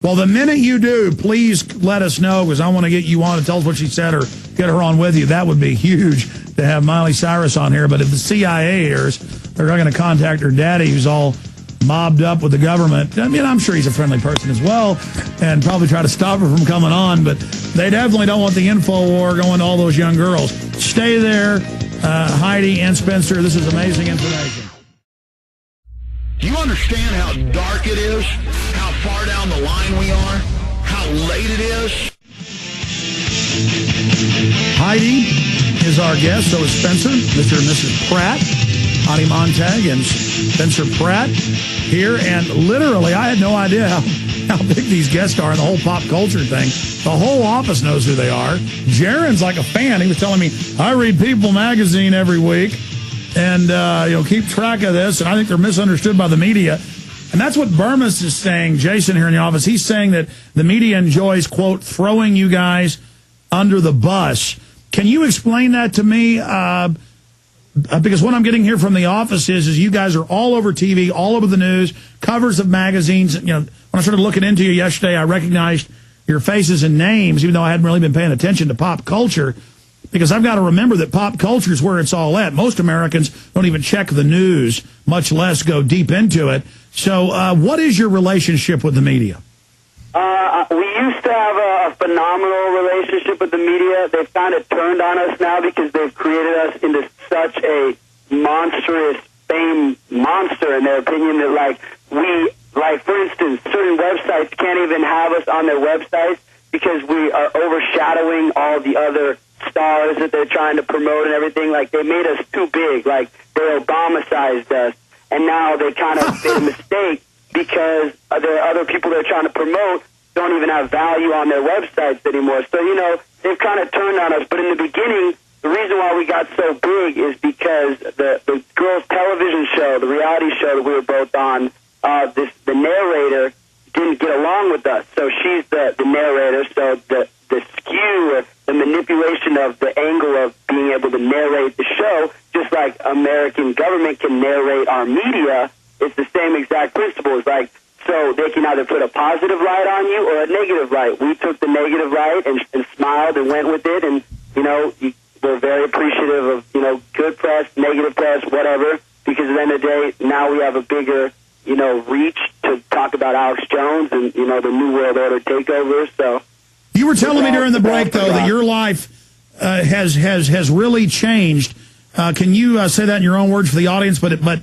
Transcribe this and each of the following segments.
Well, the minute you do, please let us know, because I want to get you on and tell us what she said or get her on with you. That would be huge to have Miley Cyrus on here. But if the CIA hears, they're going to contact her daddy, who's all mobbed up with the government. I mean, I'm sure he's a friendly person as well, and probably try to stop her from coming on. But they definitely don't want the info war going to all those young girls. Stay there, Heidi and Spencer. This is amazing information. Do you understand how dark it is? How far down the line we are? How late it is? Heidi is our guest, so is Spencer, Mr. and Mrs. Pratt, Heidi Montag and Spencer Pratt here. And literally, I had no idea how big these guests are in the whole pop culture thing. The whole office knows who they are. Jaron's like a fan. He was telling me, I read People magazine every week and keep track of this. And I think they're misunderstood by the media. And that's what Burmis is saying, Jason, here in the office. He's saying that the media enjoys, quote, throwing you guys under the bus. Can you explain that to me? Because what I'm getting here from the office is you guys are all over TV, all over the news, covers of magazines. You know, when I started looking into you yesterday, I recognized your faces and names, even though I hadn't really been paying attention to pop culture. Because I've got to remember that pop culture is where it's all at. Most Americans don't even check the news, much less go deep into it. So what is your relationship with the media? We used to have a phenomenal relationship with the media. They've kind of turned on us now because they've created us into such a monstrous fame monster, in their opinion, that, for instance, certain websites can't even have us on their websites because we are overshadowing all the other stars that they're trying to promote and everything. Like, they made us too big. Like, they Obama-sized us. And now they kind of made a mistake because there are other people they're trying to promote don't even have value on their websites anymore. So, they've kind of turned on us. But in the beginning, the reason why we got so big is because the girls' television show, the reality show that we were both on, the narrator didn't get along with us. So she's the narrator. So the skew, or the manipulation of the angle of being able to narrate the show, just like American government can narrate our media, it's the same exact principle. It's like, so they can either put a positive light on you or a negative light. We took the negative light and smiled and went with it, and, we're very appreciative of, good press, negative press, whatever, because at the end of the day, now we have a bigger, reach to talk about Alex Jones and, the New World Order takeover. So you were telling me during the break, though, that your life has really changed. Can you say that in your own words for the audience, but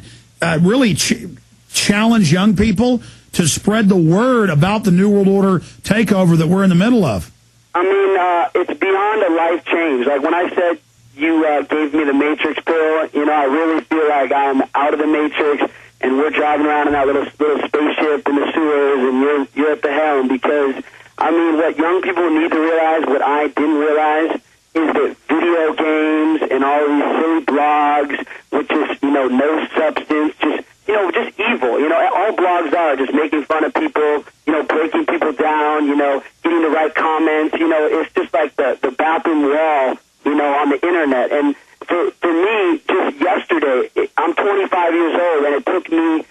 really challenge young people to spread the word about the New World Order takeover that we're in the middle of? I mean, it's beyond a life change. Like, when I said you gave me the Matrix pill, I really feel like I'm out of the Matrix, and we're driving around in that little spaceship in the sewers, and you're at the helm. Because, I mean, what young people need to realize, what I didn't realize, is that video games and all these silly blogs with just, no substance, just evil. All blogs are just making fun of people, breaking people down, getting the right comments. It's just like the bathroom wall, on the internet. And for me, just yesterday, I'm 25 years old, and it took me,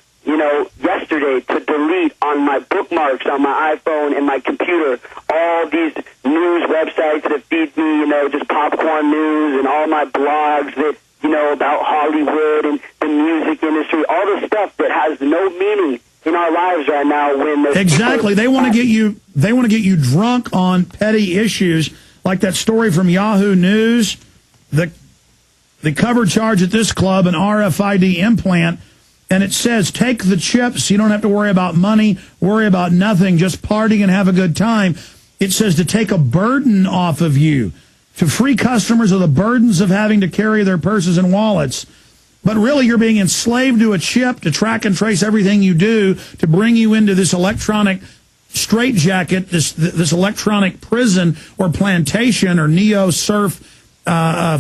yesterday to delete on my bookmarks on my iPhone and my computer all these news websites that feed me, just popcorn news, and all my blogs that, about Hollywood and the music industry, all the stuff that has no meaning in our lives right now. Exactly. They want to get you drunk on petty issues, like that story from Yahoo News, the cover charge at this club, an RFID implant, and it says, take the chips, you don't have to worry about money, worry about nothing, just party and have a good time. It says to take a burden off of you, to free customers of the burdens of having to carry their purses and wallets. But really, you're being enslaved to a chip to track and trace everything you do, to bring you into this electronic straitjacket, this electronic prison or plantation or neo-surf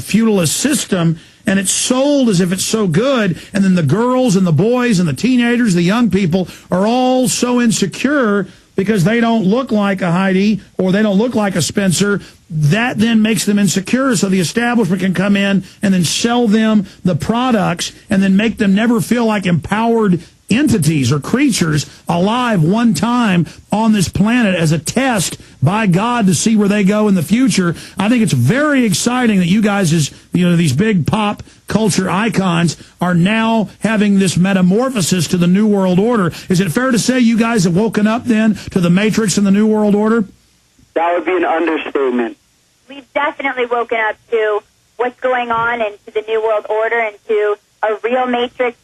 feudalist system. And it's sold as if it's so good. And then the girls and the boys and the teenagers, the young people, are all so insecure because they don't look like a Heidi or they don't look like a Spencer. That then makes them insecure, so the establishment can come in and then sell them the products and then make them never feel like empowered entities or creatures alive one time on this planet as a test by God to see where they go in the future. I think it's very exciting that you guys, as these big pop culture icons, are now having this metamorphosis to the New World Order. Is it fair to say you guys have woken up then to the Matrix and the New World Order? That would be an understatement. We've definitely woken up to what's going on and to the New World Order and to a real Matrix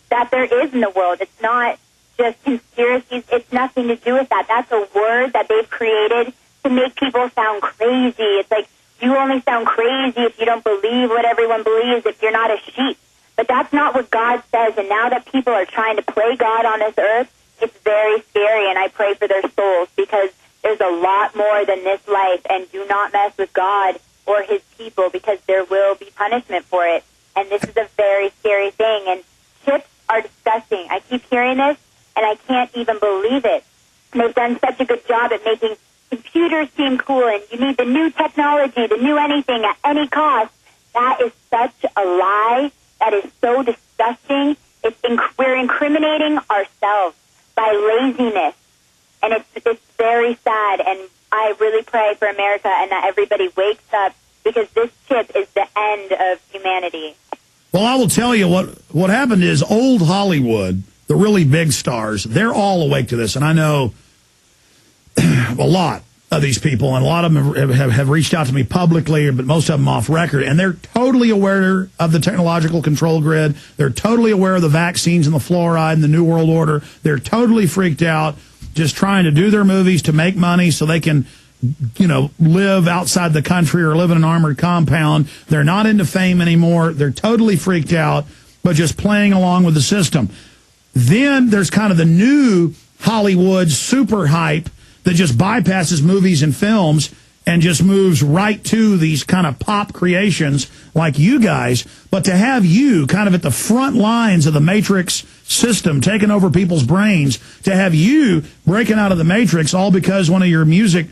that there is in the world. It's not just conspiracies. It's nothing to do with that. That's a word that they've created to make people sound crazy. It's like, you only sound crazy if you don't believe what everyone believes, if you're not a sheep. But that's not what God says, and now that people are trying to play God on this earth, it's very scary, and I pray for their souls, because there's a lot more than this life, and do not mess with God or his people, because there will be punishment for it. And this is a very scary thing, and chips are disgusting. I keep hearing this, and I can't even believe it. And they've done such a good job at making computers seem cool, and you need the new technology, the new anything at any cost. That is such a lie. That is so disgusting. We're incriminating ourselves by laziness, and it's very sad. And I really pray for America and that everybody wakes up, because this chip is the end of humanity. Well, I will tell you what happened is old Hollywood, the really big stars, they're all awake to this. And I know a lot of these people, and a lot of them have reached out to me publicly, but most of them off record, and they're totally aware of the technological control grid. They're totally aware of the vaccines and the fluoride and the New World Order. They're totally freaked out, just trying to do their movies to make money so they can live outside the country or live in an armored compound. They're not into fame anymore. They're totally freaked out, but just playing along with the system. Then there's kind of the new Hollywood super hype that just bypasses movies and films and just moves right to these kind of pop creations like you guys. But to have you kind of at the front lines of the Matrix system, taking over people's brains, to have you breaking out of the Matrix all because one of your music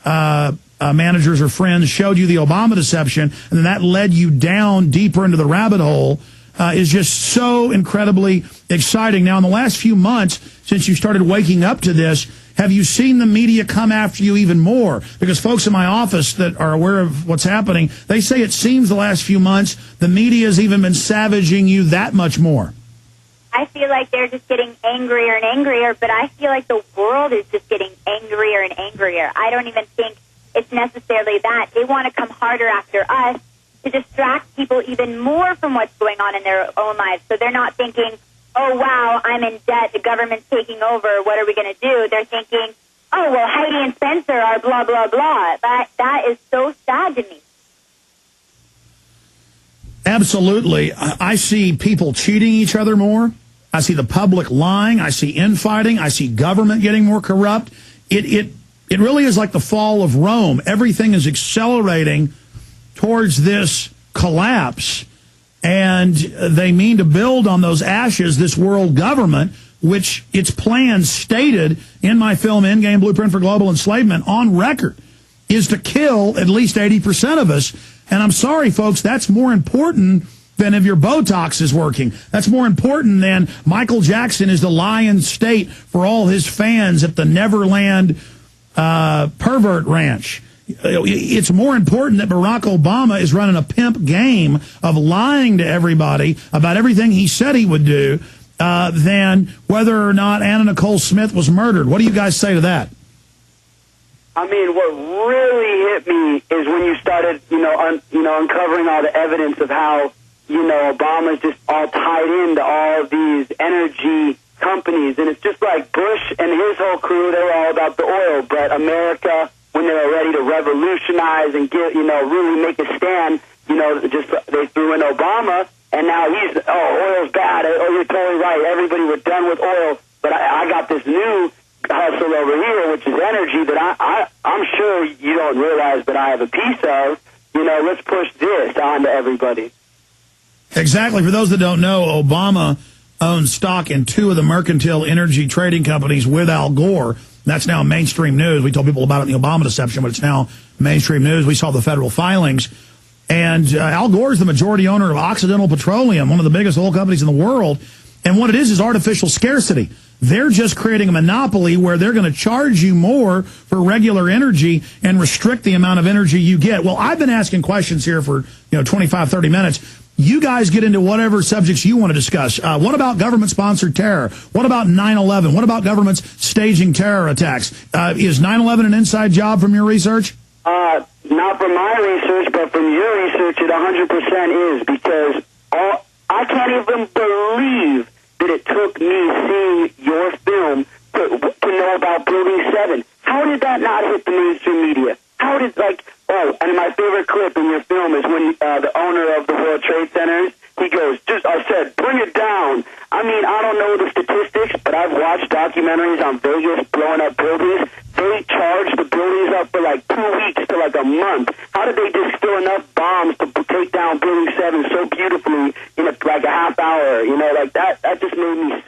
managers or friends showed you the Obama deception, and then that led you down deeper into the rabbit hole, is just so incredibly exciting. Now, in the last few months, since you started waking up to this, have you seen the media come after you even more? Because folks in my office that are aware of what's happening, they say it seems the last few months the media has even been savaging you that much more. I feel like they're just getting angrier and angrier, but I feel like the world is just getting angrier and angrier. I don't even think it's necessarily that. They want to come harder after us to distract people even more from what's going on in their own lives. So they're not thinking, oh, wow, I'm in debt, the government's taking over, what are we going to do? They're thinking, oh, well, Heidi and Spencer are blah, blah, blah. That is so sad to me. Absolutely. I see people cheating each other more. I see the public lying. I see infighting. I see government getting more corrupt. It really is like the fall of Rome. Everything is accelerating towards this collapse, and they mean to build on those ashes this world government, which its plans stated in my film Endgame Blueprint for Global Enslavement on record is to kill at least 80% of us. And I'm sorry, folks, that's more important than if your Botox is working. That's more important than Michael Jackson is the lion state for all his fans at the Neverland pervert ranch. It's more important that Barack Obama is running a pimp game of lying to everybody about everything he said he would do than whether or not Anna Nicole Smith was murdered. What do you guys say to that? I mean, what really hit me is when you started, uncovering all the evidence of how, Obama's just all tied into all of these energy companies. And it's just like Bush and his whole crew, they were all about the oil. But America, when they were ready to revolutionize and get, really make a stand, they threw in Obama. And now oil's bad. Oh, you're totally right. Everybody was done with oil. But I got this new hustle over here, which is energy that I'm sure you don't realize, but I have a piece of. Let's push this on to everybody. Exactly. For those that don't know, Obama owns stock in 2 of the mercantile energy trading companies with Al Gore. That's now mainstream news. We told people about it in the Obama deception, but it's now mainstream news. We saw the federal filings. And Al Gore is the majority owner of Occidental Petroleum, one of the biggest oil companies in the world. And what it is artificial scarcity. They're just creating a monopoly where they're going to charge you more for regular energy and restrict the amount of energy you get. Well, I've been asking questions here for 25, 30 minutes. You guys get into whatever subjects you want to discuss. What about government-sponsored terror? What about 9/11? What about governments staging terror attacks? Is 9/11 an inside job from your research? Not from my research, but from your research, it 100% is, because I can't even believe that it took me seeing your film to know about Building 7. How did that not hit the mainstream media? How did, and my favorite clip in your film is when the owner of the World Trade Centers, he goes, I said, bring it down. I mean, I don't know the statistics, but I've watched documentaries on Vegas blowing up buildings. They charged the buildings up for 2 weeks to a month. How did they distill enough bombs to take down Building 7 so beautifully in a half hour? That just made me